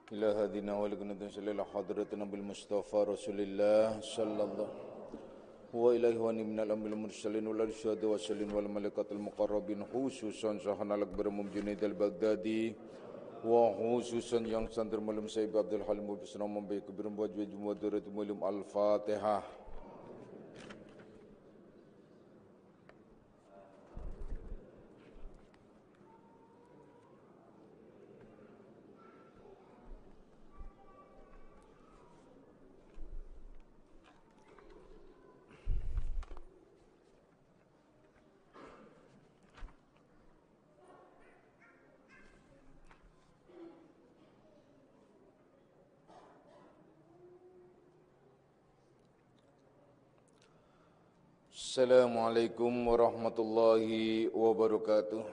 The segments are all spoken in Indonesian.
إلى هدينا ولكنة سليل حضرتنا بالمصطفى رسول الله صلى الله هو إليه وني من الأنبياء المرسلين والإرشاد والسلين والملائكة المقربين خصوصا سهنا الأكبر ممجنيد البغدادي وخصوصا yang santer malam Sayyid Abdul Halim Bisna membaik kebiran buat jumlah durat mulim Al-Fatihah. Assalamualaikum warahmatullahi wabarakatuh.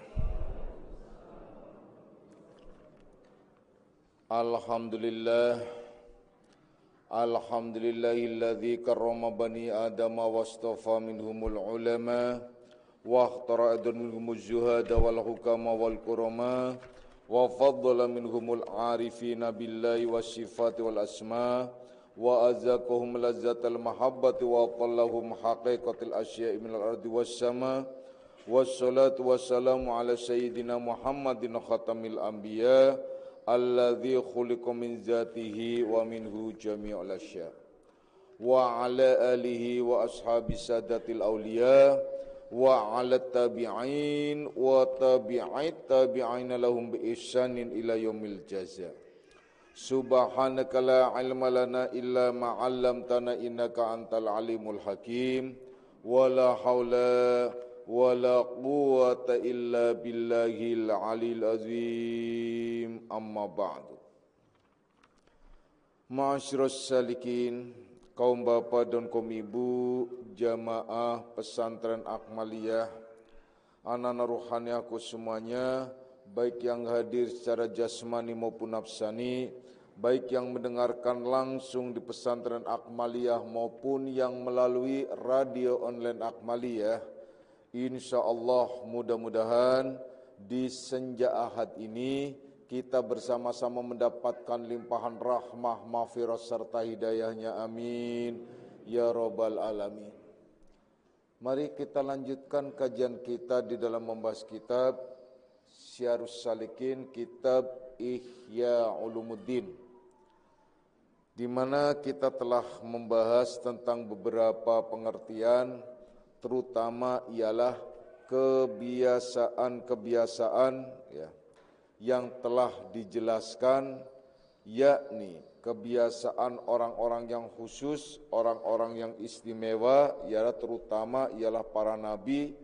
Alhamdulillahilladzi karrama bani adama wastafa minhumul ulama wa akhtara minhumuz zuhada wal hukama wal kurama wa faddala minhumul arifina billahi was sifati wal asma wa azaqahum lazzatal mahabbati wa qallahum haqiqatil asya'i minal ardi was sama wassalatu wassalamu ala sayyidina Muhammadin khatamil anbiya alladzi khuliqa min zatihi wa minhu jami'ul asya' wa ala alihi wa ashabi sadatil awliya wa ala tabi'in wa tabi'it tabi'ina lahum bi ihsanin ila yaumil jaza. Subhanaka la ilma lana illa ma 'allamtana innaka antal alimul hakim wala haula wala quwwata illa billahil alil azim amma ba'du. Ma'asyiras salikin, kaum bapak dan kaum ibu jamaah pesantren Akmaliyah, anak-anak rohani aku semuanya, baik yang hadir secara jasmani maupun nafsani, baik yang mendengarkan langsung di pesantren Akmaliyah maupun yang melalui radio online Akmaliyah. Insyaallah mudah-mudahan di senja Ahad ini kita bersama-sama mendapatkan limpahan rahmah, maghfirah serta hidayahnya. Amin ya rabbal alamin. Mari kita lanjutkan kajian kita di dalam membahas kitab Syiarus Salikin, kitab Ihya Ulumuddin, di mana kita telah membahas tentang beberapa pengertian, terutama ialah kebiasaan-kebiasaan ya, yang telah dijelaskan, yakni kebiasaan orang-orang yang khusus, orang-orang yang istimewa, ialah terutama ialah para nabi,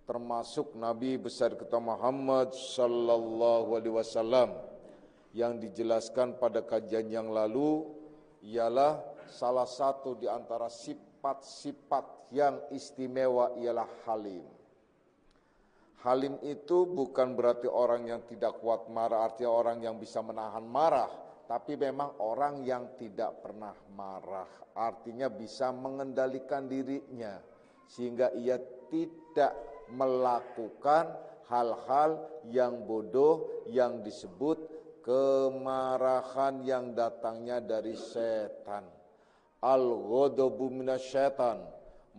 termasuk Nabi besar kita Muhammad sallallahu alaihi wasallam, yang dijelaskan pada kajian yang lalu ialah salah satu di antara sifat-sifat yang istimewa ialah halim. Halim itu bukan berarti orang yang tidak kuat marah, artinya orang yang bisa menahan marah, tapi memang orang yang tidak pernah marah, artinya bisa mengendalikan dirinya sehingga ia tidak melakukan hal-hal yang bodoh yang disebut kemarahan yang datangnya dari setan. Al-ghadabu minasyaitan.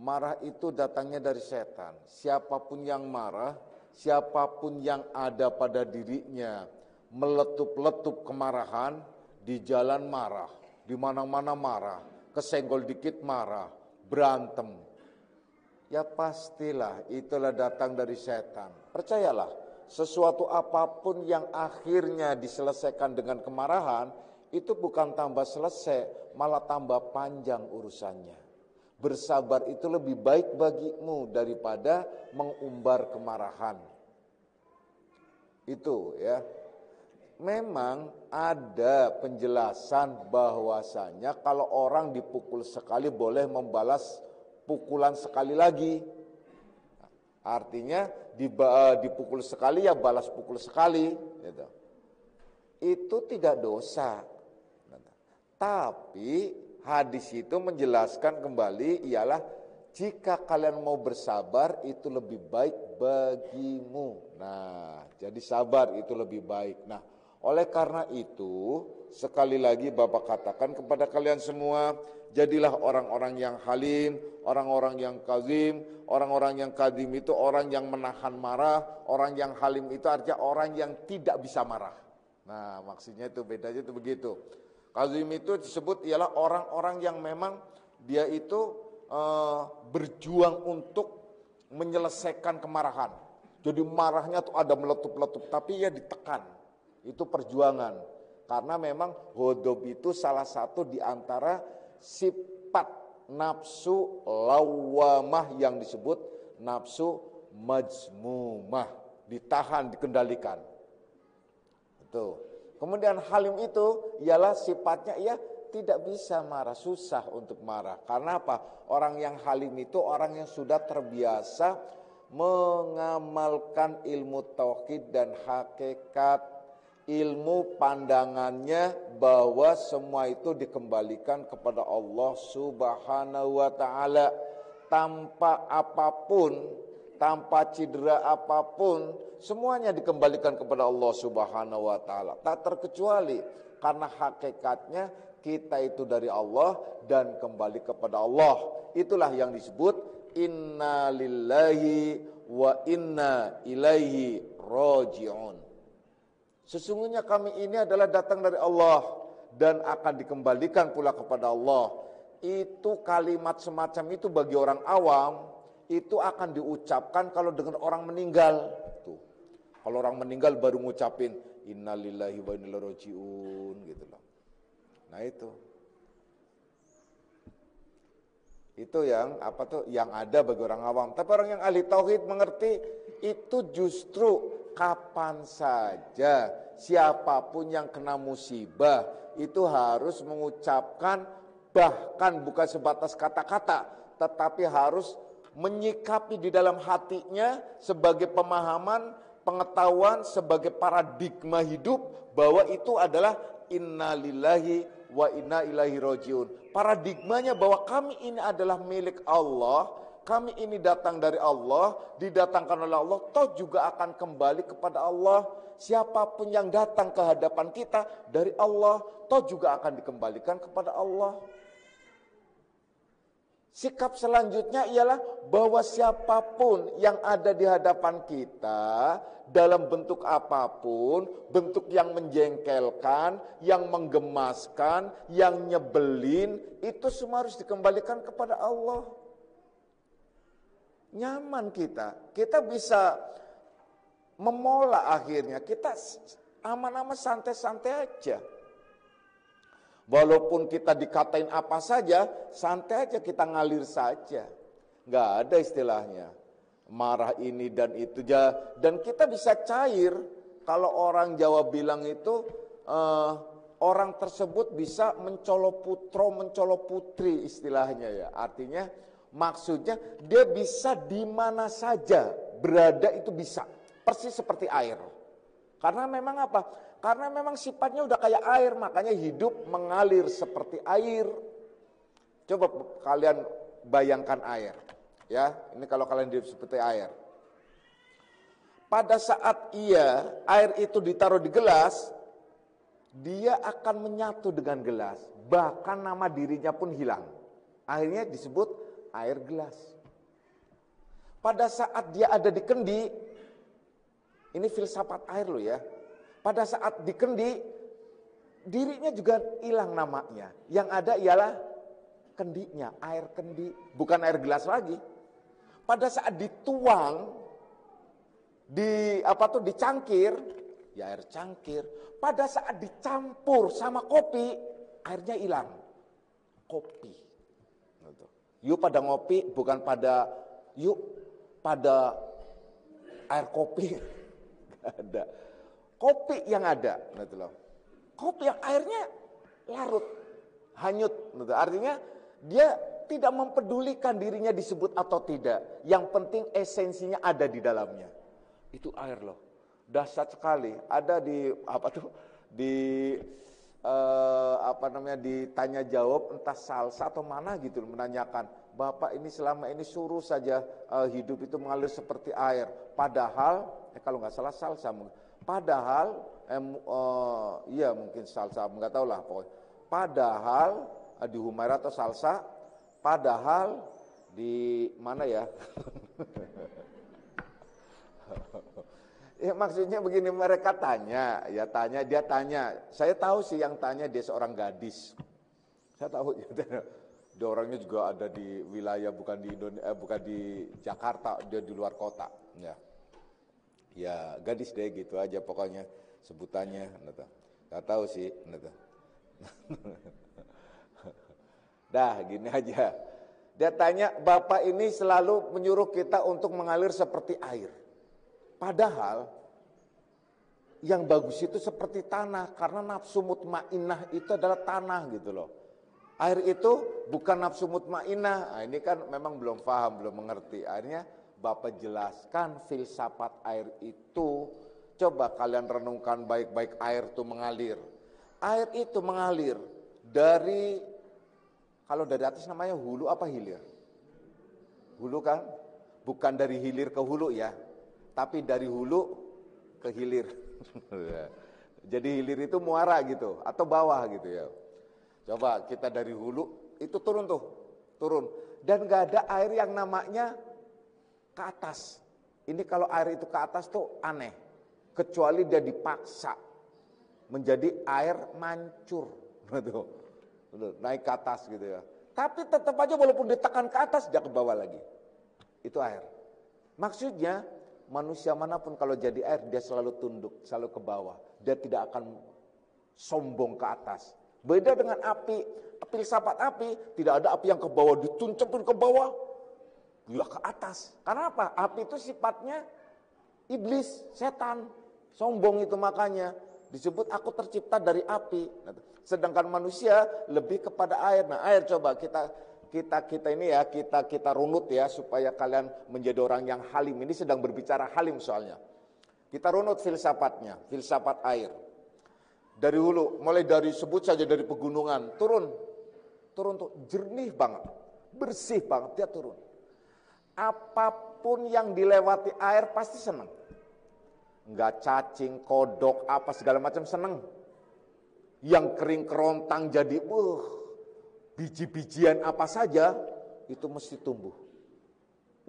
Marah itu datangnya dari setan. Siapapun yang marah, siapapun yang ada pada dirinya meletup-letup kemarahan, di jalan marah, di mana-mana marah, kesenggol dikit marah, berantem, ya pastilah itulah datang dari setan. Percayalah, sesuatu apapun yang akhirnya diselesaikan dengan kemarahan, itu bukan tambah selesai, malah tambah panjang urusannya. Bersabar itu lebih baik bagimu daripada mengumbar kemarahan. Itu ya. Memang ada penjelasan bahwasanya kalau orang dipukul sekali boleh membalas pukulan sekali lagi. Artinya dipukul sekali ya balas pukul sekali gitu. Itu tidak dosa. Tapi hadis itu menjelaskan kembali ialah jika kalian mau bersabar itu lebih baik bagimu. Nah, jadi sabar itu lebih baik. Nah, Oleh karena itu, sekali lagi Bapak katakan kepada kalian semua, jadilah orang-orang yang halim, orang-orang yang kazim. Orang-orang yang kazim itu orang yang menahan marah, orang yang halim itu artinya orang yang tidak bisa marah. Nah, maksudnya itu bedanya itu begitu. Kazim itu disebut ialah orang-orang yang memang dia itu berjuang untuk menyelesaikan kemarahan. Jadi marahnya tuh ada meletup-letup, tapi ya ditekan. Itu perjuangan. Karena memang ghadab itu salah satu di antara sifat nafsu lawamah yang disebut nafsu majmumah, ditahan, dikendalikan. Itu. Kemudian halim itu ialah sifatnya ia tidak bisa marah, susah untuk marah. Karena apa? Orang yang halim itu orang yang sudah terbiasa mengamalkan ilmu tauhid dan hakikat, ilmu pandangannya bahwa semua itu dikembalikan kepada Allah Subhanahu wa ta'ala tanpa apapun, tanpa cedera apapun, semuanya dikembalikan kepada Allah Subhanahu wa ta'ala. Tak terkecuali karena hakikatnya kita itu dari Allah dan kembali kepada Allah. Itulah yang disebut inna lillahi wa inna ilaihi raji'un. Sesungguhnya kami ini adalah datang dari Allah dan akan dikembalikan pula kepada Allah. Itu kalimat semacam itu bagi orang awam itu akan diucapkan kalau dengan orang meninggal. Tuh. Kalau orang meninggal baru ngucapin innalillahi wa inna ilaihi raji'un gitu loh. Nah itu yang apa tuh yang ada bagi orang awam. Tapi orang yang ahli tauhid mengerti itu justru kapan saja siapapun yang kena musibah itu harus mengucapkan, bahkan bukan sebatas kata-kata, tetapi harus menyikapi di dalam hatinya sebagai pemahaman, pengetahuan, sebagai paradigma hidup bahwa itu adalah innalillahi wa inna ilaihi rajiun. Paradigmanya bahwa kami ini adalah milik Allah, kami ini datang dari Allah, didatangkan oleh Allah, toh juga akan kembali kepada Allah. Siapapun yang datang ke hadapan kita dari Allah, toh juga akan dikembalikan kepada Allah. Sikap selanjutnya ialah bahwa siapapun yang ada di hadapan kita dalam bentuk apapun, bentuk yang menjengkelkan, yang menggemaskan, yang nyebelin, itu semua harus dikembalikan kepada Allah. Nyaman kita bisa memola akhirnya, kita aman-aman santai-santai aja. Walaupun kita dikatain apa saja, santai aja, kita ngalir saja. Nggak ada istilahnya marah ini dan itu aja. Dan kita bisa cair. Kalau orang Jawa bilang itu orang tersebut bisa mencolok putro, mencolok putri istilahnya ya. Artinya maksudnya dia bisa di mana saja berada, itu bisa. Persis seperti air. Karena memang apa? Karena memang sifatnya udah kayak air, makanya hidup mengalir seperti air. Coba kalian bayangkan air, ya. Ini kalau kalian hidup seperti air. Pada saat air itu ditaruh di gelas, dia akan menyatu dengan gelas. Bahkan nama dirinya pun hilang. Akhirnya disebut air gelas. Pada saat dia ada di kendi, ini filsafat air loh ya. Pada saat dikendi, dirinya juga hilang namanya. Yang ada ialah kendinya, air kendi, bukan air gelas lagi. Pada saat dituang, dicangkir, ya air cangkir. Pada saat dicampur sama kopi, airnya hilang. Kopi. Yuk pada ngopi, bukan pada pada air kopi. Gak ada. Kopi yang ada, gitu loh. Kopi yang airnya larut, hanyut. Gitu. Artinya dia tidak mempedulikan dirinya disebut atau tidak. Yang penting esensinya ada di dalamnya. Itu air loh. Dahsyat sekali. Ada di ditanya jawab entah salsa atau mana gitu menanyakan, Bapak ini selama ini suruh saja hidup itu mengalir seperti air. Padahal kalau nggak salah salsa, Padahal, iya mungkin salsa, nggak tahu lah pokoknya. Padahal di Humaira atau salsa, padahal di mana ya? Ya maksudnya begini, mereka tanya, dia tanya. Saya tahu sih yang tanya dia seorang gadis. Saya tahu dia orangnya juga ada di wilayah bukan di Indonesia, bukan di Jakarta, dia di luar kota. Ya gadis deh gitu aja pokoknya sebutannya. Nggak tahu sih. Dah gini aja. Dia tanya, Bapak ini selalu menyuruh kita untuk mengalir seperti air. Padahal yang bagus itu seperti tanah, karena nafsu mutmainnah itu adalah tanah gitu loh. Air itu bukan nafsu mutmainnah. Nah, ini kan memang belum paham, belum mengerti. Akhirnya Bapak jelaskan filsafat air itu. Coba kalian renungkan baik-baik, air itu mengalir. Air itu mengalir dari, kalau dari atas namanya hulu apa hilir? Hulu kan? Bukan dari hilir ke hulu ya. Tapi dari hulu ke hilir. Jadi hilir itu muara gitu atau bawah gitu ya. Coba kita dari hulu itu turun. Dan gak ada air yang namanya ke atas. Ini kalau air itu ke atas tuh aneh. Kecuali dia dipaksa menjadi air mancur. Naik ke atas gitu ya. Tapi tetap aja walaupun ditekan ke atas dia ke bawah lagi. Itu air. Maksudnya manusia manapun kalau jadi air, dia selalu tunduk, selalu ke bawah. Dia tidak akan sombong ke atas. Beda dengan api, filsafat api, tidak ada api yang ke bawah, dituncapin ke bawah, ya ke atas. Karena apa? Api itu sifatnya iblis, setan, sombong itu makanya. Disebut aku tercipta dari api. Sedangkan manusia lebih kepada air. Nah air coba kita ini ya, kita runut ya supaya kalian menjadi orang yang halim. Ini sedang berbicara halim soalnya. Kita runut filsafatnya, filsafat air. Dari hulu, mulai dari sebut saja dari pegunungan, turun tuh jernih banget, bersih banget dia turun. Apapun yang dilewati air pasti senang. Enggak cacing, kodok, apa segala macam senang. Yang kering kerontang jadi biji-bijian apa saja itu mesti tumbuh.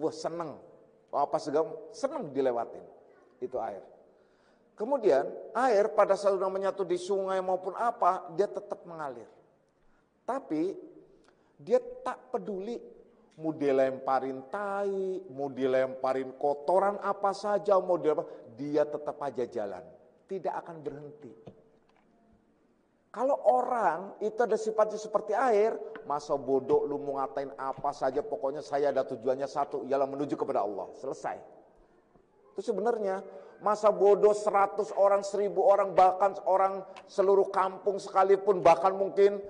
Wah senang, apa segala senang dilewatin. Itu air. Kemudian air pada saat sudah menyatu di sungai maupun apa, dia tetap mengalir. Tapi dia tak peduli mau dilemparin tai, mau dilemparin kotoran apa saja, dia tetap aja jalan, tidak akan berhenti. Kalau orang itu ada sifatnya seperti air, masa bodoh lu mau ngatain apa saja, pokoknya saya ada tujuannya satu, ialah menuju kepada Allah. Selesai. Itu sebenarnya masa bodoh 100 orang, 1000 orang, bahkan orang seluruh kampung sekalipun, bahkan mungkin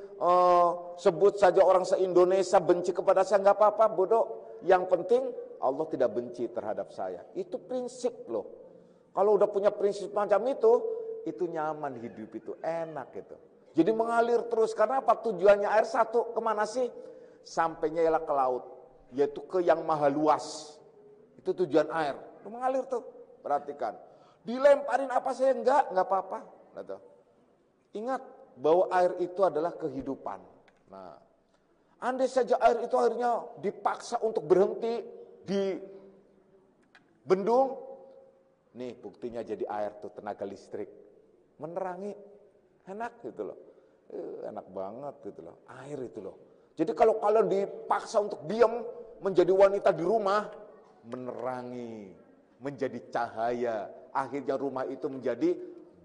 sebut saja orang se-Indonesia benci kepada saya, nggak apa-apa bodoh. Yang penting Allah tidak benci terhadap saya. Itu prinsip loh. Kalau udah punya prinsip macam itu nyaman hidup, itu enak gitu. Jadi mengalir terus, karena apa? Tujuannya air satu, kemana sih? Sampainya ialah ke laut, yaitu ke yang maha luas. Itu tujuan air, itu mengalir tuh, perhatikan. Dilemparin apa saya, enggak apa-apa. Ingat bahwa air itu adalah kehidupan. Nah, andai saja air itu akhirnya dipaksa untuk berhenti di bendung, nih buktinya jadi air tuh, tenaga listrik. Menerangi, enak gitu loh. Enak banget gitu loh, air itu loh. Jadi kalau kalian dipaksa untuk diam menjadi wanita di rumah, menerangi, menjadi cahaya. Akhirnya rumah itu menjadi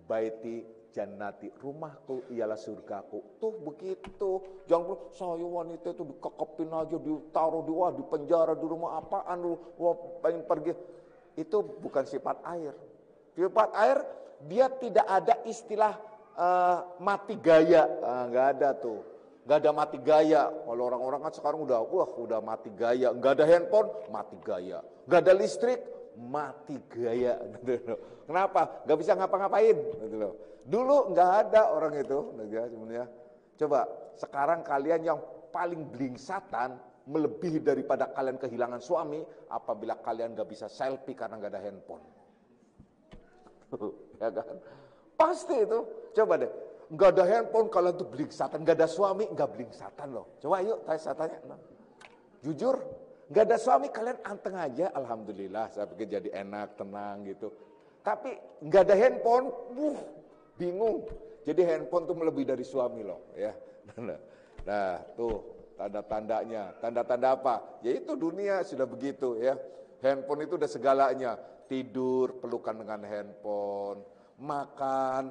baiti jannati, rumahku ialah surgaku. Tuh begitu. Jangan saya wanita itu dikekepin aja, ditaruh di penjara di rumah apaan lu, pengen pergi. Itu bukan sifat air. Sifat air dia tidak ada istilah mati gaya, nggak ada tuh, nggak ada mati gaya. Kalau orang-orang kan sekarang udah mati gaya, nggak ada handphone mati gaya, nggak ada listrik mati gaya. Kenapa? Nggak bisa ngapa-ngapain. Dulu nggak ada orang itu, sebenarnya. Coba sekarang kalian yang paling blingsatan melebihi daripada kalian kehilangan suami apabila kalian nggak bisa selfie karena nggak ada handphone. Ya kan? Pasti itu. Coba deh. Nggak ada handphone kalian tuh blingsatan. Nggak ada suami nggak blingsatan loh. Coba yuk saya tanya. Jujur. Nggak ada suami kalian anteng aja. Alhamdulillah saya pikir jadi enak, tenang gitu. Tapi nggak ada handphone. Bingung. Jadi handphone tuh melebihi dari suami loh. Ya. Nah tuh. Tanda-tandanya, tanda-tanda apa? Yaitu dunia sudah begitu ya. Handphone itu udah segalanya. Tidur, pelukan dengan handphone. Makan,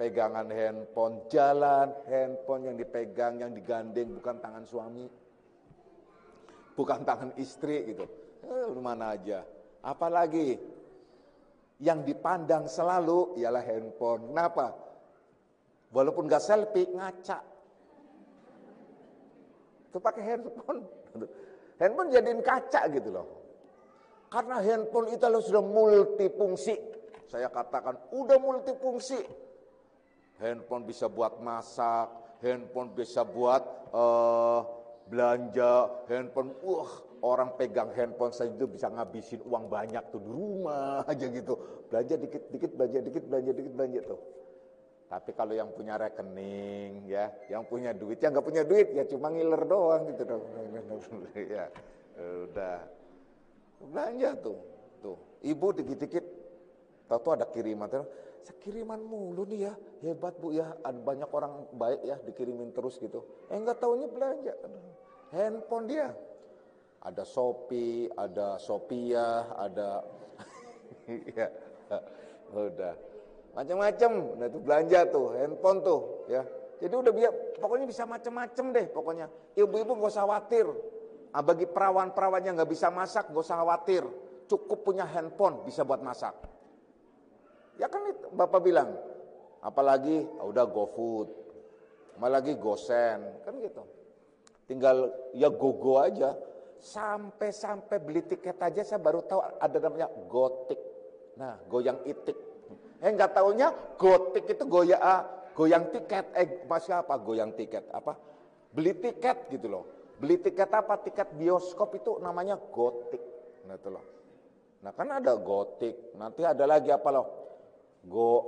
pegangan handphone. Jalan, handphone yang dipegang, yang digandeng, bukan tangan suami. Bukan tangan istri gitu. Mana aja. Apalagi yang dipandang selalu ialah handphone. Kenapa? Walaupun gak selfie, ngaca. Itu pakai handphone. Handphone jadiin kaca gitu loh. Karena handphone itu sudah multifungsi. Saya katakan udah multifungsi. Handphone bisa buat masak, handphone bisa buat belanja, handphone orang pegang handphone saja itu bisa ngabisin uang banyak tuh di rumah aja gitu. Belanja dikit-dikit, belanja dikit, belanja dikit, belanja tuh. Tapi kalau yang punya rekening ya, yang punya duit, yang nggak punya duit ya cuma ngiler doang gitu dong. Ya, udah belanja tuh. Ibu dikit-dikit, tahu ada kiriman, sekiriman mulu nih ya, hebat Bu ya, ada banyak orang baik ya dikirimin terus gitu. Nggak taunya belanja, handphone dia. Ada Shopee, ada Sophia, ada, ya, udah. Macam-macam, nah itu belanja tuh, handphone tuh, ya. Jadi udah pokoknya bisa macam-macam deh, pokoknya. Ibu-ibu gak usah khawatir. Bagi perawan-perawan yang gak bisa masak, gak usah khawatir. Cukup punya handphone, bisa buat masak. Ya kan itu, Bapak bilang. Apalagi, udah GoFood. Apalagi GoSend, kan gitu. Tinggal, ya go aja. Sampai beli tiket aja saya baru tahu ada namanya Gotik. Nah, goyang itik. Nggak taunya gotik itu goyang tiket. Masih apa goyang tiket? Apa? Beli tiket gitu loh. Beli tiket apa? Tiket bioskop itu namanya gotik. Nah itu loh. Nah kan ada gotik. Nanti ada lagi apa loh?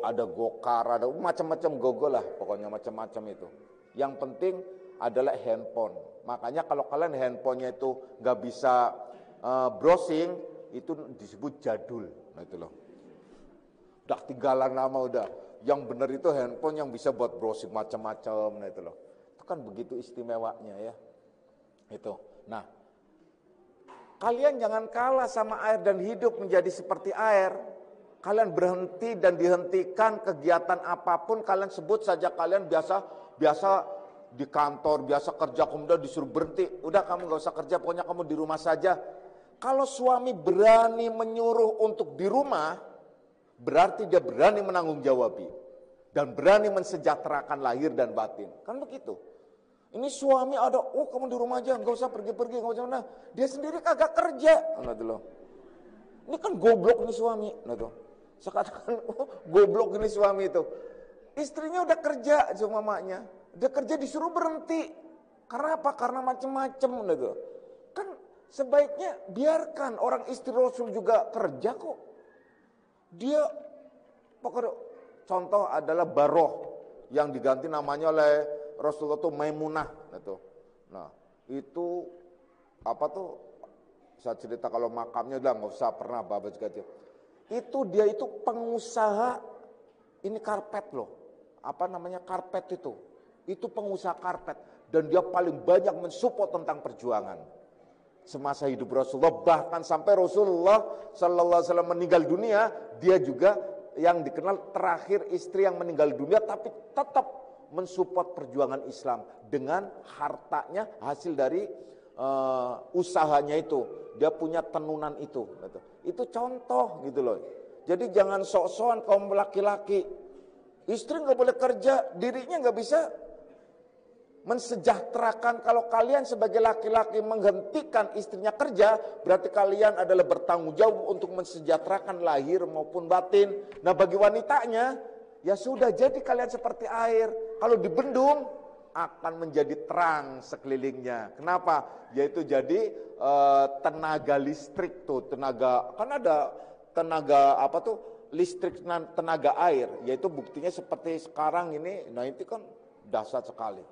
Ada gokar, ada macam-macam gogo lah. Pokoknya macam-macam itu. Yang penting adalah handphone. Makanya kalau kalian handphonenya itu nggak bisa browsing, itu disebut jadul. Nah itu loh. Udah tinggalan nama udah. Yang benar itu handphone yang bisa buat browsing macam-macam. Nah itu loh. Itu kan begitu istimewanya ya. Itu. Nah, kalian jangan kalah sama air dan hidup menjadi seperti air. Kalian berhenti dan dihentikan kegiatan apapun. Kalian sebut saja kalian biasa di kantor, biasa kerja, kemudian disuruh berhenti. Udah kamu gak usah kerja, pokoknya kamu di rumah saja. Kalau suami berani menyuruh untuk di rumah, berarti dia berani menanggung jawabi dan berani mensejahterakan lahir dan batin. Kan begitu. Ini suami ada, kamu di rumah aja, nggak usah pergi-pergi, nggak usah. Nah, dia sendiri kagak kerja. Nah, tuh loh. Ini kan goblok nih suami. Nah tuh. Saya katakan, goblok ini suami itu. Istrinya udah kerja sama mamanya, dia kerja disuruh berhenti. Karena apa? Karena macam-macam. Nah tuh. Kan sebaiknya biarkan orang istri Rasul juga kerja kok. Dia pokoknya contoh adalah Baroh yang diganti namanya oleh Rasulullah itu Maimunah gitu. Nah, itu apa tuh? Saya cerita kalau makamnya udah nggak usah pernah Bapak juga. Itu dia itu pengusaha ini karpet loh. Apa namanya karpet itu? Itu pengusaha karpet dan dia paling banyak mensupport tentang perjuangan. Semasa hidup Rasulullah, bahkan sampai Rasulullah sallallahu alaihi wasallam meninggal dunia, dia juga yang dikenal terakhir istri yang meninggal dunia tapi tetap mensupport perjuangan Islam dengan hartanya hasil dari usahanya itu. Dia punya tenunan itu gitu. Itu contoh gitu loh. Jadi jangan sok-sokan kaum laki-laki. Istri nggak boleh kerja, dirinya nggak bisa mensejahterakan. Kalau kalian sebagai laki-laki menghentikan istrinya kerja, berarti kalian adalah bertanggung jawab untuk mensejahterakan lahir maupun batin. Nah bagi wanitanya, ya sudah jadi kalian seperti air. Kalau dibendung, akan menjadi terang sekelilingnya. Kenapa? Yaitu jadi tenaga listrik tuh, tenaga, kan ada tenaga apa tuh, listrik tenaga air, yaitu buktinya seperti sekarang ini, nah itu kan dahsyat sekali,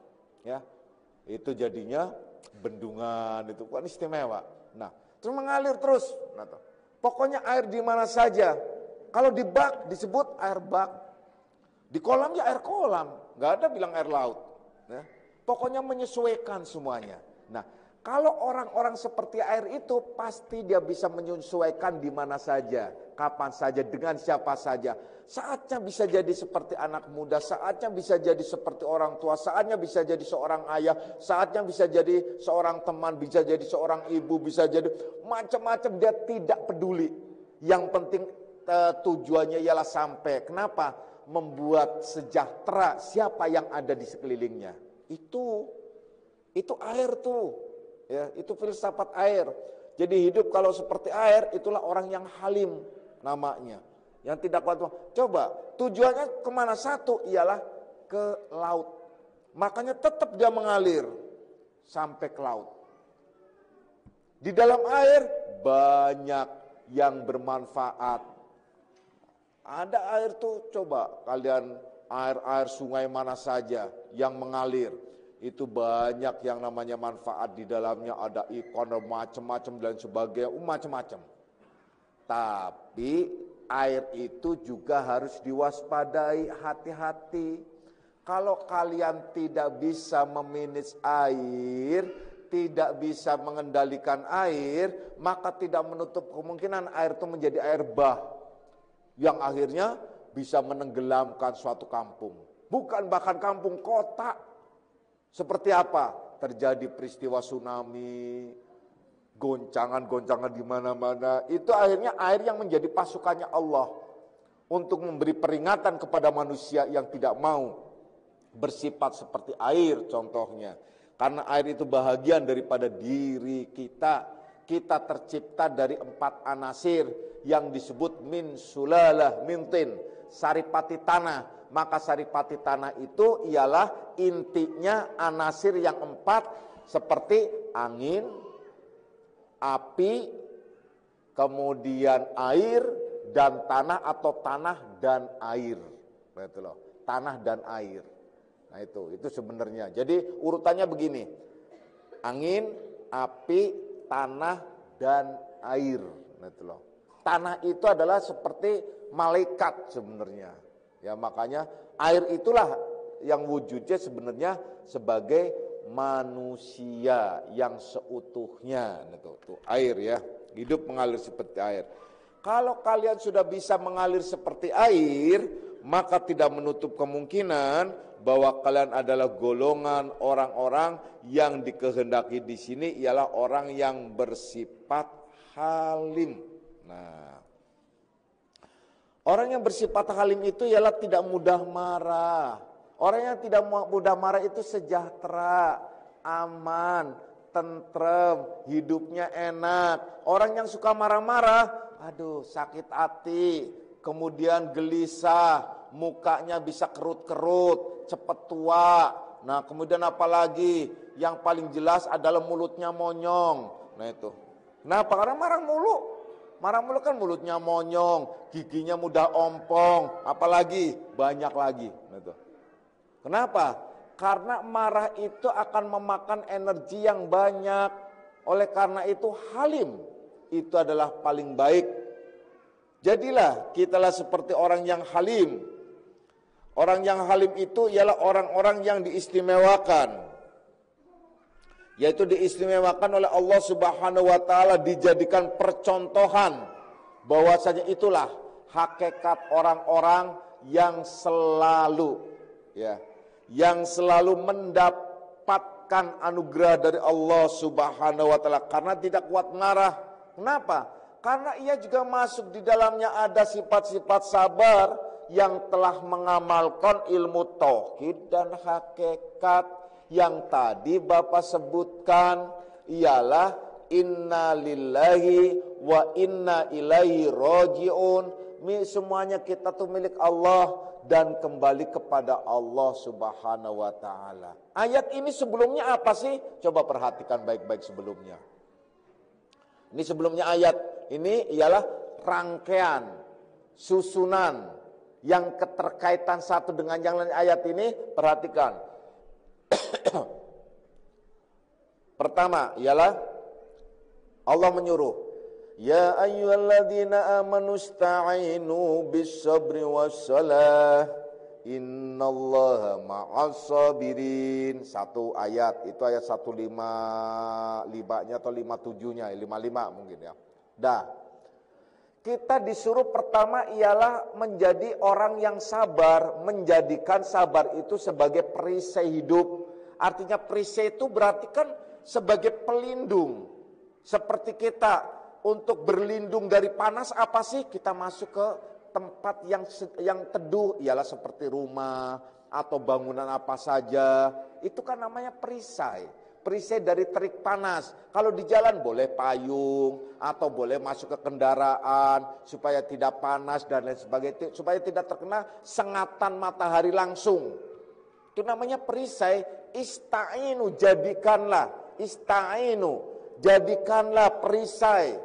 ya. Itu jadinya bendungan, itu kan istimewa. Nah, terus mengalir terus. Nah, pokoknya air di mana saja. Kalau di bak disebut air bak, di kolam ya air kolam, nggak ada bilang air laut. Ya. Pokoknya menyesuaikan semuanya. Nah, kalau orang-orang seperti air itu pasti dia bisa menyesuaikan di mana saja, kapan saja, dengan siapa saja. Saatnya bisa jadi seperti anak muda, saatnya bisa jadi seperti orang tua, saatnya bisa jadi seorang ayah, saatnya bisa jadi seorang teman, bisa jadi seorang ibu, bisa jadi macam-macam, dia tidak peduli. Yang penting tujuannya ialah sampai. Kenapa? Membuat sejahtera siapa yang ada di sekelilingnya. Itu air tuh. Ya, itu filsafat air. Jadi hidup kalau seperti air, itulah orang yang halim namanya. Yang tidak kuat. Coba, tujuannya kemana? Satu, ialah ke laut. Makanya tetap dia mengalir sampai ke laut. Di dalam air banyak yang bermanfaat. Ada air tuh, coba kalian air sungai mana saja yang mengalir. Itu banyak yang namanya manfaat di dalamnya, ada ikan, macam-macam dan sebagainya, macam-macam. Tapi air itu juga harus diwaspadai, hati-hati. Kalau kalian tidak bisa memanage air, tidak bisa mengendalikan air, maka tidak menutup kemungkinan air itu menjadi air bah, yang akhirnya bisa menenggelamkan suatu kampung. Bukan bahkan kampung, kota. Seperti apa? Terjadi peristiwa tsunami, goncangan-goncangan di mana-mana. Itu akhirnya air yang menjadi pasukannya Allah untuk memberi peringatan kepada manusia yang tidak mau bersifat seperti air contohnya. Karena air itu bahagian daripada diri kita. Kita tercipta dari 4 anasir yang disebut min sulalah min tin, saripati tanah. Maka saripati tanah itu ialah intinya anasir yang 4 seperti angin, api, kemudian air dan tanah atau tanah dan air. Betul loh, tanah dan air. Nah itu sebenarnya. Jadi urutannya begini. Angin, api, tanah dan air. Betul loh. Tanah itu adalah seperti malaikat sebenarnya. Ya makanya air itulah yang wujudnya sebenarnya sebagai manusia yang seutuhnya. Itu air ya, hidup mengalir seperti air. Kalau kalian sudah bisa mengalir seperti air, maka tidak menutup kemungkinan bahwa kalian adalah golongan orang-orang yang dikehendaki di sini ialah orang yang bersifat halim. Nah, orang yang bersifat halim itu ialah tidak mudah marah. Orang yang tidak mudah marah itu sejahtera, aman, tentrem, hidupnya enak. Orang yang suka marah-marah, aduh sakit hati, kemudian gelisah, mukanya bisa kerut-kerut, cepat tua. Nah kemudian apalagi yang paling jelas adalah mulutnya monyong. Nah itu, kenapa? Karena marah mulu. Marah mulu kan mulutnya monyong, giginya mudah ompong, apalagi banyak lagi. Gitu. Kenapa? Karena marah itu akan memakan energi yang banyak. Oleh karena itu halim itu adalah paling baik. Jadilah kitalah seperti orang yang halim. Orang yang halim itu ialah orang-orang yang diistimewakan. Yaitu diistimewakan oleh Allah Subhanahu wa taala, dijadikan percontohan bahwasanya itulah hakikat orang-orang yang selalu mendapatkan anugerah dari Allah Subhanahu wa taala karena tidak kuat marah. Kenapa? Karena ia juga masuk di dalamnya ada sifat-sifat sabar yang telah mengamalkan ilmu tauhid dan hakikat. Yang tadi Bapak sebutkan ialah inna lillahi wa inna ilaihi raji'un. Semuanya kita tuh milik Allah dan kembali kepada Allah Subhanahu wa taala. Ayat ini sebelumnya apa sih? Coba perhatikan baik-baik sebelumnya. Ini sebelumnya ayat ini ialah rangkaian susunan yang keterkaitan satu dengan yang lain ayat ini, perhatikan. Pertama ialah Allah menyuruh, ya ayyuhalladzina amanu ista'inu bis-sabri was-salah innallaha ma'as sabirin. Satu ayat, itu ayat 155-nya atau 57-nya, 55 mungkin ya. Dah. Kita disuruh pertama ialah menjadi orang yang sabar, menjadikan sabar itu sebagai perisai hidup. Artinya perisai itu berarti kan sebagai pelindung. Seperti kita untuk berlindung dari panas apa sih? Kita masuk ke tempat yang teduh, ialah seperti rumah atau bangunan apa saja. Itu kan namanya perisai. Perisai dari terik panas. Kalau di jalan boleh payung atau boleh masuk ke kendaraan supaya tidak panas dan lain sebagainya, supaya tidak terkena sengatan matahari langsung. Itu namanya perisai. Ista'inu, jadikanlah. Ista'inu, jadikanlah perisai.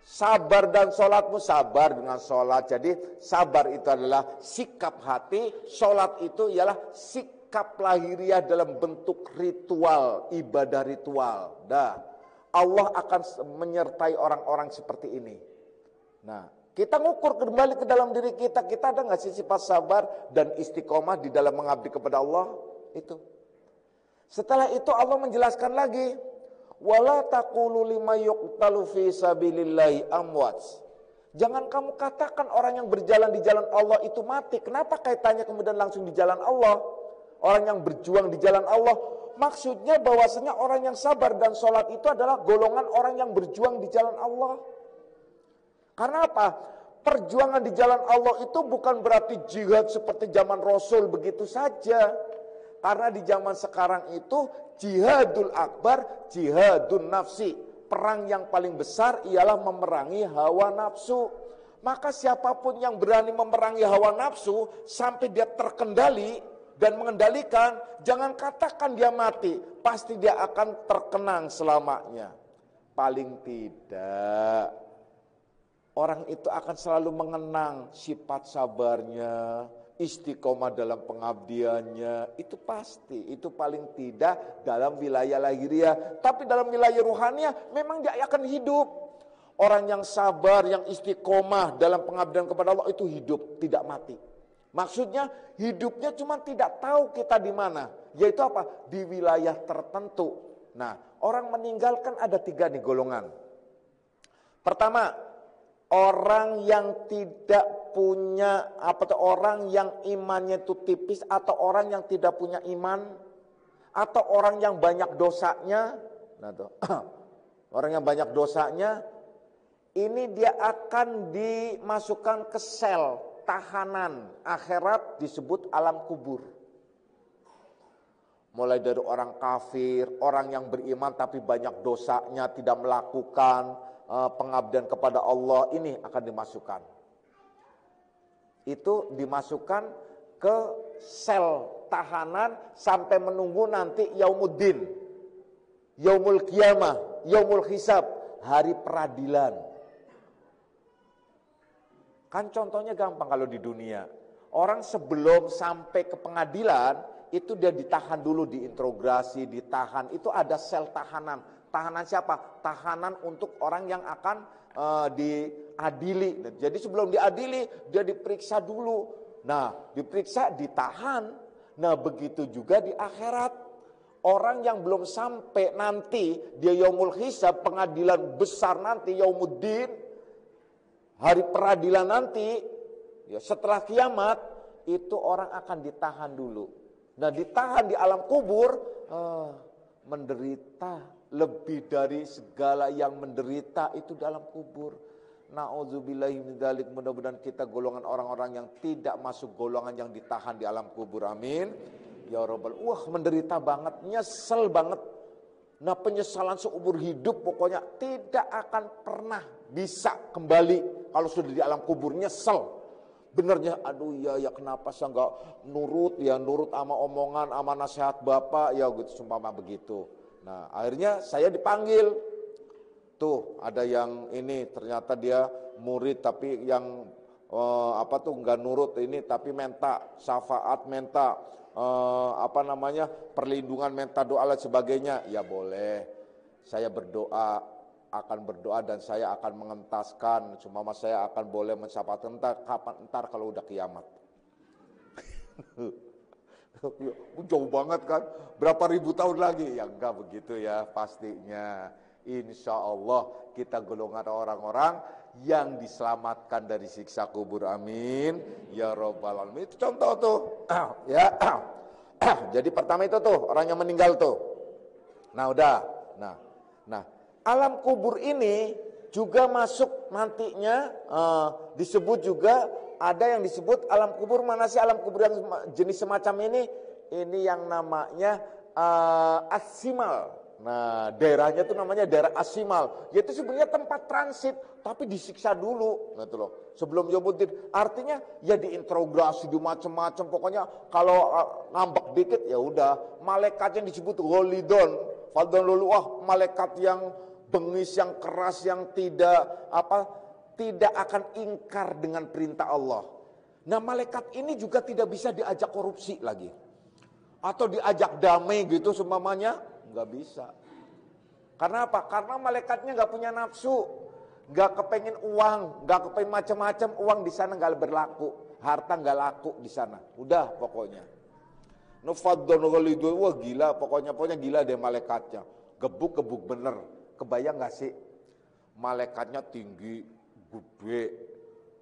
Sabar dan sholatmu, sabar dengan sholat. Jadi sabar itu adalah sikap hati, sholat itu ialah sikap lahiriah dalam bentuk ritual, ibadah ritual. Allah akan menyertai orang-orang seperti ini. Nah, kita ngukur kembali ke dalam diri kita ada nggak sih sifat sabar dan istiqomah di dalam mengabdi kepada Allah? Itu. Setelah itu Allah menjelaskan lagi, wala taqulu lima yuqtalu fi sabilillahi amwats. Jangan kamu katakan orang yang berjalan di jalan Allah itu mati. Kenapa kaitannya kemudian langsung di jalan Allah? Orang yang berjuang di jalan Allah, maksudnya bahwasanya orang yang sabar dan sholat itu adalah golongan orang yang berjuang di jalan Allah. Karena apa? Perjuangan di jalan Allah itu bukan berarti jihad seperti zaman Rasul begitu saja. Karena di zaman sekarang itu jihadul akbar, jihadun nafsi. Perang yang paling besar ialah memerangi hawa nafsu. Maka siapapun yang berani memerangi hawa nafsu sampai dia terkendali dan mengendalikan, jangan katakan dia mati, pasti dia akan terkenang selamanya. Paling tidak, orang itu akan selalu mengenang sifat sabarnya, istiqomah dalam pengabdiannya, itu pasti, itu paling tidak dalam wilayah lahiriah. Tapi dalam wilayah ruhaniah memang dia akan hidup. Orang yang sabar, yang istiqomah dalam pengabdian kepada Allah itu hidup, tidak mati. Maksudnya hidupnya cuma tidak tahu kita di mana, yaitu apa? Di wilayah tertentu. Nah, orang meninggalkan ada 3 nih golongan. Pertama, orang yang tidak punya orang yang imannya itu tipis, atau orang yang tidak punya iman, atau orang yang banyak dosanya. Nah tuh, orang yang banyak dosanya, ini dia akan dimasukkan ke sel tahanan akhirat, disebut alam kubur. Mulai dari orang kafir, orang yang beriman tapi banyak dosanya, tidak melakukan pengabdian kepada Allah, ini akan dimasukkan. Itu dimasukkan ke sel tahanan sampai menunggu nanti yaumuddin, yaumul qiyamah, yaumul hisab, hari peradilan. Kan contohnya gampang kalau di dunia. Orang sebelum sampai ke pengadilan, itu dia ditahan dulu, diinterogasi, ditahan. Itu ada sel tahanan. Tahanan siapa? Tahanan untuk orang yang akan diadili. Jadi sebelum diadili, dia diperiksa dulu. Nah, diperiksa, ditahan. Nah, begitu juga di akhirat. Orang yang belum sampai nanti, dia yaumul hisab, pengadilan besar nanti, yaumuddin, hari peradilan nanti, ya setelah kiamat, itu orang akan ditahan dulu. Nah, ditahan di alam kubur, menderita lebih dari segala yang menderita itu dalam kubur. Na'udzubillahi min dzalik, mudah-mudahan kita golongan orang-orang yang tidak masuk golongan yang ditahan di alam kubur. Amin. Ya Rabbal. Menderita banget, nyesel banget. Nah, penyesalan seumur hidup pokoknya tidak akan pernah bisa kembali kalau sudah di alam kubur, nyesel. Benernya, aduh ya kenapa saya nggak nurut sama omongan, sama nasihat bapak, ya gitu, sumpama begitu. Nah, akhirnya saya dipanggil. Tuh, ada yang ini ternyata dia murid tapi yang nggak nurut ini tapi minta syafaat, minta perlindungan, minta doa dan sebagainya, ya boleh. Saya akan berdoa dan saya akan mengentaskan, cuma saya akan boleh mensyafaat ntar kalau udah kiamat. Jauh banget kan, berapa ribu tahun lagi? Ya enggak begitu ya pastinya. Insya Allah kita golongan orang-orang yang diselamatkan dari siksa kubur, amin ya robbal alamin. Itu contoh tuh ya. Jadi pertama itu tuh orang yang meninggal tuh. Nah udah, nah alam kubur ini juga masuk nantinya, disebut juga ada yang disebut alam kubur. Mana sih alam kubur yang jenis semacam ini? Ini yang namanya asimal. Nah daerahnya itu namanya daerah asimal, yaitu sebenarnya tempat transit tapi disiksa dulu gitu loh sebelum Yomudin. Artinya ya diinterogasi di macam-macam, pokoknya kalau ngambek dikit ya udah. Malaikat yang disebut Gholidon, malaikat yang bengis, yang keras, yang tidak akan ingkar dengan perintah Allah. Nah malaikat ini juga tidak bisa diajak korupsi lagi atau diajak damai gitu seumpamanya, nggak bisa. Karena apa? Karena malaikatnya nggak punya nafsu, nggak kepengen uang, nggak kepengen macam-macam. Uang di sana nggak berlaku, harta nggak laku di sana. Udah pokoknya. Wah gila, pokoknya gila deh malaikatnya. Gebuk bener. Kebayang nggak sih? Malaikatnya tinggi, gede,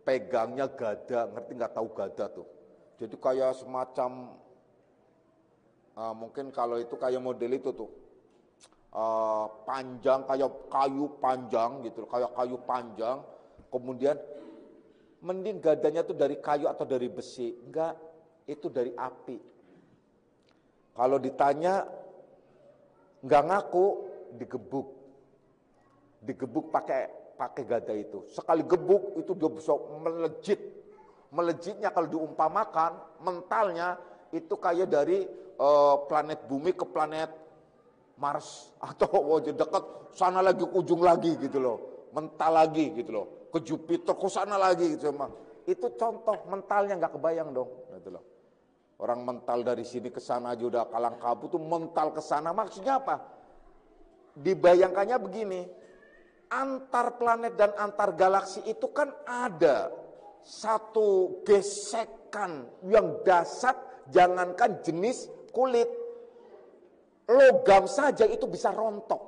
pegangnya gada, ngerti nggak tahu gada tuh? Jadi kayak semacam mungkin kalau itu kayak model itu tuh panjang, kayak kayu panjang gitu, kayak kayu panjang. Kemudian mending gadanya tuh dari kayu atau dari besi, enggak, itu dari api. Kalau ditanya enggak ngaku, digebuk pakai gada itu. Sekali gebuk itu dia bisa melejitnya. Kalau diumpamakan mentalnya itu kayak dari planet bumi ke planet Mars atau dekat sana lagi ke ujung lagi gitu loh, mental lagi gitu loh, ke Jupiter ke sana lagi gitu. Itu contoh mentalnya, nggak kebayang dong gitu loh. Orang mental dari sini ke sana aja udah kalang kabut, tuh mental ke sana maksudnya apa? Dibayangkannya begini, antar planet dan antar galaksi itu kan ada satu gesekan yang dasar, jangankan jenis kulit, logam saja itu bisa rontok.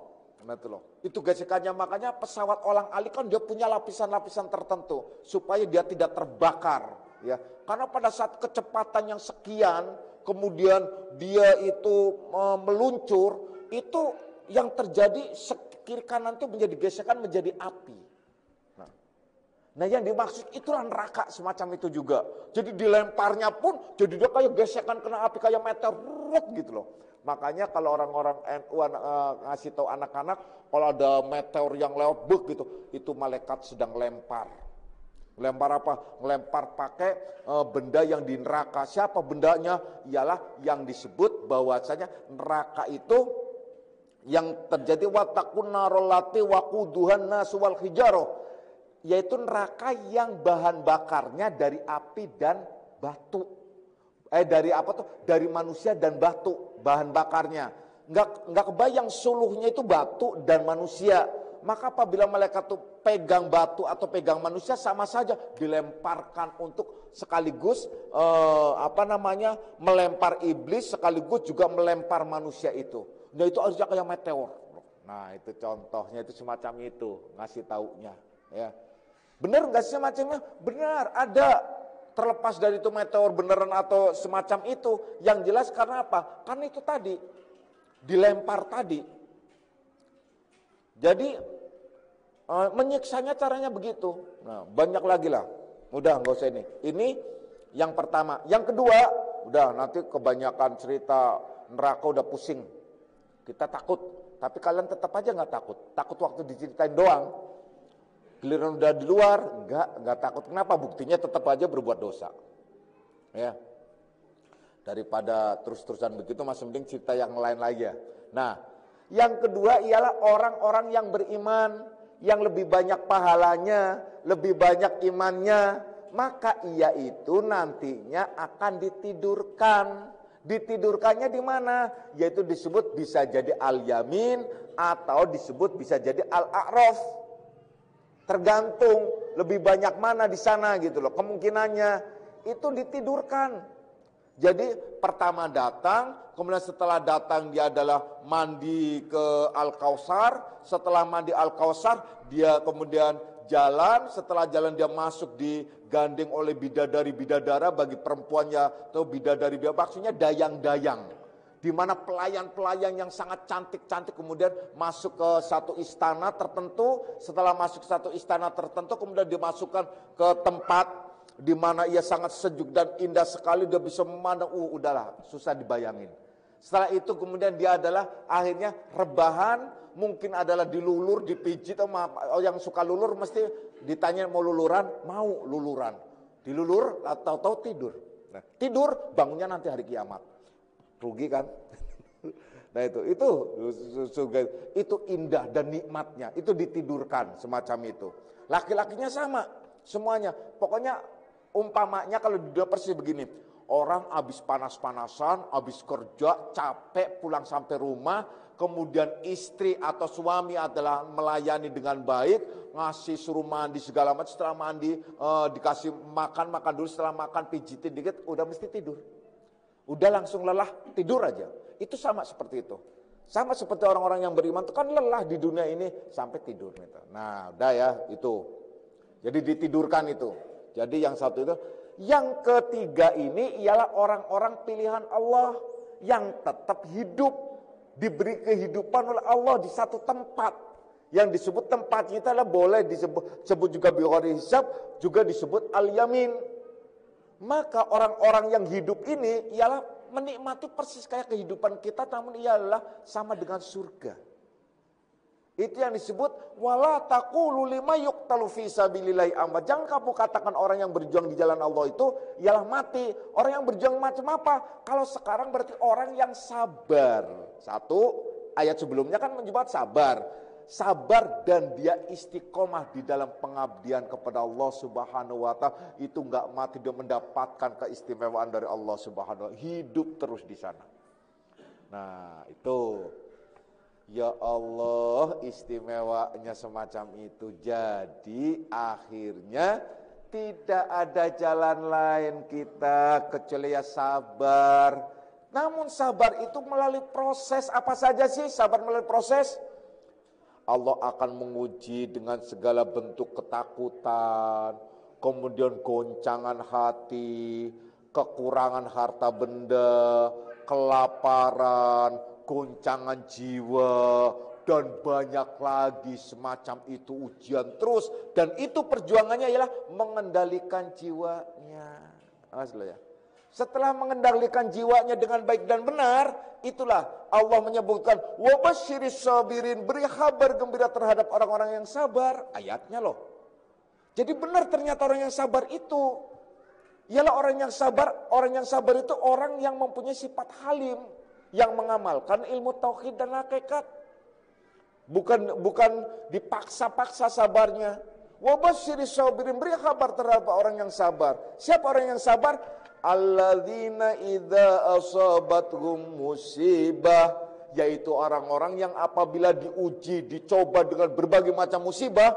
Itu gesekannya, makanya pesawat olang-alik kan dia punya lapisan-lapisan tertentu supaya dia tidak terbakar, ya. Karena pada saat kecepatan yang sekian, kemudian dia itu meluncur, itu yang terjadi kiri kanan itu menjadi gesekan, menjadi api. Nah yang dimaksud itulah neraka semacam itu juga. Jadi dilemparnya pun jadi dia kayak gesekan kena api, kayak meteor gitu loh. Makanya kalau orang-orang NU ngasih tahu anak-anak kalau ada meteor yang lewat gitu, itu malaikat sedang lempar. Lempar apa? Lempar pakai benda yang di neraka. Siapa bendanya? Ialah yang disebut bahwasanya neraka itu yang terjadi wattaqun narol lati waquduhan nasu wal hijaroh, yaitu neraka yang bahan bakarnya dari api dan batu. Dari manusia dan batu bahan bakarnya. Enggak kebayang suluhnya itu batu dan manusia. Maka apabila malaikat itu pegang batu atau pegang manusia sama saja dilemparkan untuk sekaligus melempar iblis, sekaligus juga melempar manusia itu. Nah itu harusnya kayak meteor. Nah itu contohnya, itu semacam itu ngasih taunya, ya. Benar nggak sih semacamnya? Benar, ada. Terlepas dari itu meteor beneran atau semacam itu, yang jelas karena apa? Karena itu tadi dilempar tadi. Jadi menyiksanya caranya begitu. Nah banyak lagi lah. Udah nggak usah ini. Ini yang pertama. Yang kedua, udah nanti kebanyakan cerita neraka udah pusing. Kita takut, tapi kalian tetap aja nggak takut. Takut waktu diceritain doang. Giliran udah di luar, nggak takut. Kenapa? Buktinya tetap aja berbuat dosa. Ya. Daripada terus-terusan begitu, masih mending cerita yang lain lagi ya. Nah, yang kedua ialah orang-orang yang beriman, yang lebih banyak pahalanya, lebih banyak imannya, maka ia itu nantinya akan ditidurkan. Ditidurkannya di mana? Yaitu disebut bisa jadi al-yamin atau disebut bisa jadi al-a'raf. Tergantung lebih banyak mana di sana gitu loh. Kemungkinannya itu ditidurkan. Jadi pertama datang, kemudian setelah datang dia adalah mandi ke Al-Kautsar. Setelah mandi Al-Kautsar dia kemudian jalan, setelah jalan dia masuk digandeng oleh bidadari-bidadara. Bagi perempuannya atau bidadari, maksudnya dayang-dayang, di mana pelayan-pelayan yang sangat cantik-cantik kemudian masuk ke satu istana tertentu. Setelah masuk ke satu istana tertentu kemudian dimasukkan ke tempat di mana ia sangat sejuk dan indah sekali. Dia bisa memandang, udahlah susah dibayangin. Setelah itu kemudian dia adalah akhirnya rebahan, mungkin adalah dilulur, dipijit. Yang suka lulur mesti ditanya mau luluran, mau luluran. Dilulur atau tidur. Nah, tidur bangunnya nanti hari kiamat. Rugi kan? Nah itu indah dan nikmatnya, itu ditidurkan semacam itu. Laki-lakinya sama semuanya. Pokoknya umpamanya kalau di dunia persis begini, orang habis panas-panasan, habis kerja, capek, pulang sampai rumah, kemudian istri atau suami adalah melayani dengan baik, ngasih suruh mandi segala macam, setelah mandi dikasih makan dulu, setelah makan pijitin dikit, udah mesti tidur. Udah langsung lelah, tidur aja. Itu sama seperti itu. Sama seperti orang-orang yang beriman itu kan lelah di dunia ini sampai tidur. Nah udah ya itu. Jadi ditidurkan itu. Jadi yang satu itu. Yang ketiga ini ialah orang-orang pilihan Allah yang tetap hidup, diberi kehidupan oleh Allah di satu tempat. Yang disebut tempatnya itu adalah boleh disebut juga bighairi hisab, juga disebut al-yamin. Maka orang-orang yang hidup ini ialah menikmati persis kayak kehidupan kita, namun ialah sama dengan surga. Itu yang disebut wala taqulu lima yuqtalu fi sabilillahi amwat. Jangan kamu katakan orang yang berjuang di jalan Allah itu ialah mati. Orang yang berjuang macam apa? Kalau sekarang berarti orang yang sabar. Satu, ayat sebelumnya kan menyebut sabar. Sabar dan dia istiqomah di dalam pengabdian kepada Allah Subhanahu wa ta'ala. Itu enggak mati, dia mendapatkan keistimewaan dari Allah Subhanahu wa ta'ala. Hidup terus di sana. Nah, itu ya Allah, istimewanya semacam itu. Jadi akhirnya tidak ada jalan lain kita kecuali ya sabar. Namun sabar itu melalui proses. Apa saja sih sabar melalui proses? Allah akan menguji dengan segala bentuk ketakutan, kemudian goncangan hati, kekurangan harta benda, kelaparan, goncangan jiwa, dan banyak lagi semacam itu ujian terus. Dan itu perjuangannya ialah mengendalikan jiwanya. Ya. Setelah mengendalikan jiwanya dengan baik dan benar, itulah Allah menyebutkan wa basyiris sabirin, beri kabar gembira terhadap orang-orang yang sabar. Ayatnya loh. Jadi benar ternyata orang yang sabar itu ialah orang yang sabar. Orang yang sabar itu orang yang mempunyai sifat halim, yang mengamalkan ilmu tauhid dan hakikat. Bukan dipaksa-paksa sabarnya. Wa basyiris sabirin, beri kabar terhadap orang yang sabar. Siapa orang yang sabar? Alladzina idza asabathum musibah, yaitu orang-orang yang apabila diuji, dicoba dengan berbagai macam musibah,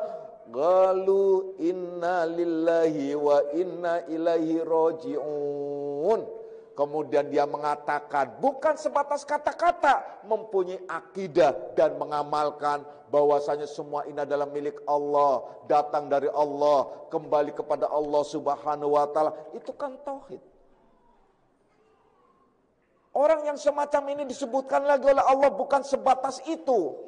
qalu inna lillahi wa inna ilaihi raji'un. Kemudian dia mengatakan, bukan sebatas kata-kata, mempunyai akidah dan mengamalkan bahwasanya semua ini adalah milik Allah, datang dari Allah, kembali kepada Allah Subhanahu wa ta'ala. Itu kan tauhid. Orang yang semacam ini disebutkan lagi oleh Allah bukan sebatas itu.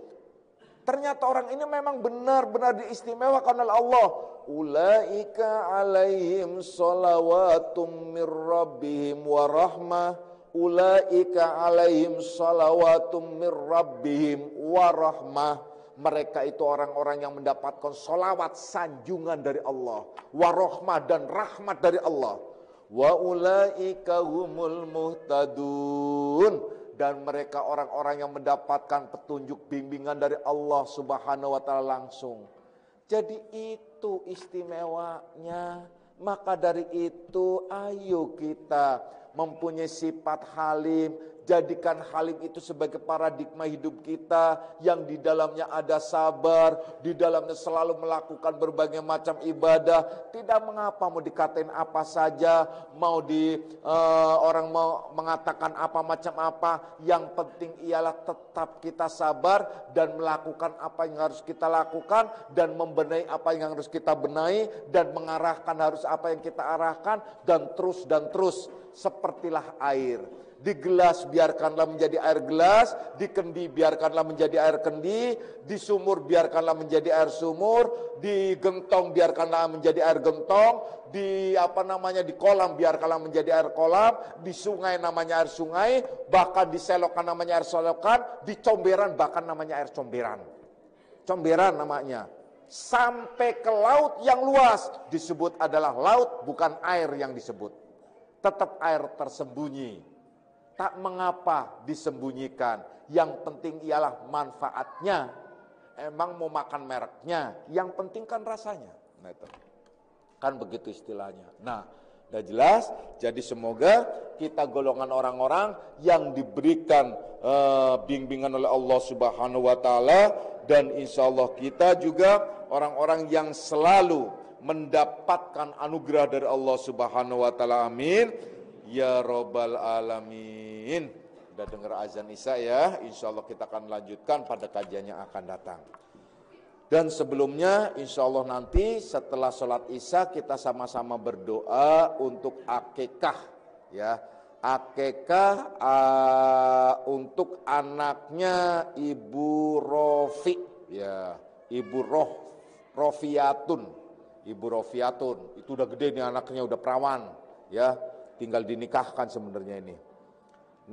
Ternyata orang ini memang benar-benar diistimewakan oleh Allah. Ulaika alaihim salawatum mir rabbihim wa rahmah. Ulaika alaihim salawatum mir rabbihim wa rahmah. Mereka itu orang-orang yang mendapatkan salawat sanjungan dari Allah, wa rahmah dan rahmat dari Allah. Wa ulaika humul muhtadun, dan mereka orang-orang yang mendapatkan petunjuk bimbingan dari Allah Subhanahu wa ta'ala langsung. Jadi itu istimewanya Maka dari itu ayo kita mempunyai sifat halim. Jadikan halim itu sebagai paradigma hidup kita yang di dalamnya ada sabar, di dalamnya selalu melakukan berbagai macam ibadah. Tidak mengapa mau dikatain apa saja, mau orang mau mengatakan apa macam apa. Yang penting ialah tetap kita sabar dan melakukan apa yang harus kita lakukan dan membenahi apa yang harus kita benahi dan mengarahkan harus apa yang kita arahkan dan terus sepertilah air. Di gelas biarkanlah menjadi air gelas, di kendi biarkanlah menjadi air kendi, di sumur biarkanlah menjadi air sumur, di gentong biarkanlah menjadi air gentong, di kolam biarkanlah menjadi air kolam, di sungai namanya air sungai, bahkan di selokan namanya air selokan, di comberan bahkan namanya air comberan. Comberan namanya. Sampai ke laut yang luas disebut adalah laut, bukan air yang disebut. Tetap air tersembunyi. Tak mengapa disembunyikan. Yang penting ialah manfaatnya. Emang mau makan mereknya, yang penting kan rasanya. Nah itu. Kan begitu istilahnya. Nah, udah jelas. Jadi semoga kita golongan orang-orang yang diberikan bimbingan oleh Allah Subhanahu wa taala, dan insya Allah kita juga orang-orang yang selalu mendapatkan anugerah dari Allah Subhanahu wa taala. Amin. Ya Rabbal Alamin. Udah dengar azan Isya ya. Insya Allah kita akan lanjutkan pada kajian yang akan datang. Dan sebelumnya insya Allah nanti setelah sholat Isya kita sama-sama berdoa untuk akikah. Ya, akikah untuk anaknya Ibu Rofi. Ya, Ibu Rofiatun. Ibu Rofiatun. Itu udah gede nih anaknya, udah perawan. Ya. Tinggal dinikahkan sebenarnya ini.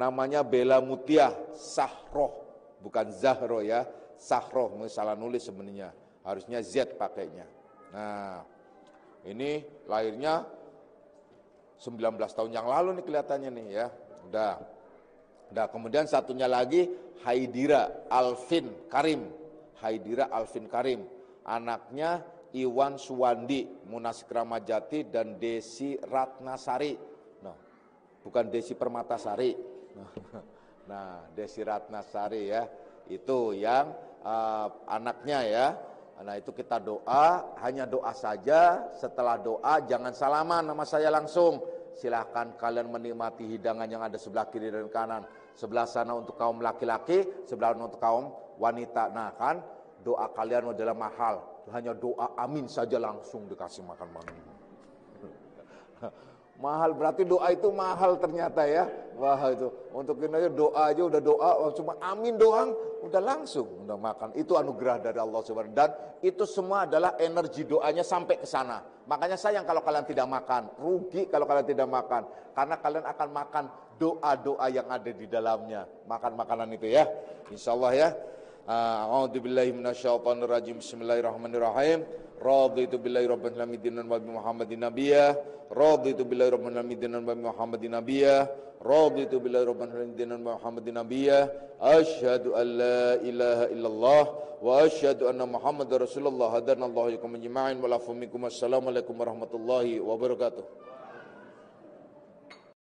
Namanya Bella Mutia Sahroh, bukan Zahro ya. Sahroh, salah nulis sebenarnya. Harusnya Z pakainya. Nah, ini lahirnya 19 tahun yang lalu nih kelihatannya nih ya. Udah, kemudian satunya lagi Haidira Alvin Karim. Haidira Alvin Karim. Anaknya Iwan Suwandi, Munas Kramajati, dan Desi Ratnasari. Bukan Desi Permatasari. Nah, Desi Ratnasari ya, itu yang anaknya ya. Nah, itu kita doa, hanya doa saja. Setelah doa jangan salaman sama saya langsung. Silahkan kalian menikmati hidangan yang ada sebelah kiri dan kanan. Sebelah sana untuk kaum laki-laki, sebelah untuk kaum wanita. Nah, kan doa kalian adalah mahal. Hanya doa amin saja langsung dikasih makan. Mahal, berarti doa itu mahal ternyata ya. Wah itu, untuk ini aja doa aja udah doa, cuma amin doang, udah langsung, udah makan. Itu anugerah dari Allah Subhanahu. Dan itu semua adalah energi doanya sampai ke sana. Makanya sayang kalau kalian tidak makan, rugi kalau kalian tidak makan. Karena kalian akan makan doa-doa yang ada di dalamnya. Makan makanan itu ya, insya Allah ya. A'udzubillahi minasyaitonirrajim. Bismillahirrahmanirrahim. Raditu billahi rabbil alamin wa bi Muhammadin nabiyya. Raditu billahi rabbil alamin wa bi Muhammadin nabiyya. Raditu billahi rabbil alamin wa Muhammadin nabiyya. Asyhadu an la ilaha illallah wa asyhadu anna Muhammadar Rasulullah. Hadanallahu ilaykum ajma'in wa lafu minkum. Assalamualaikum warahmatullahi wabarakatuh.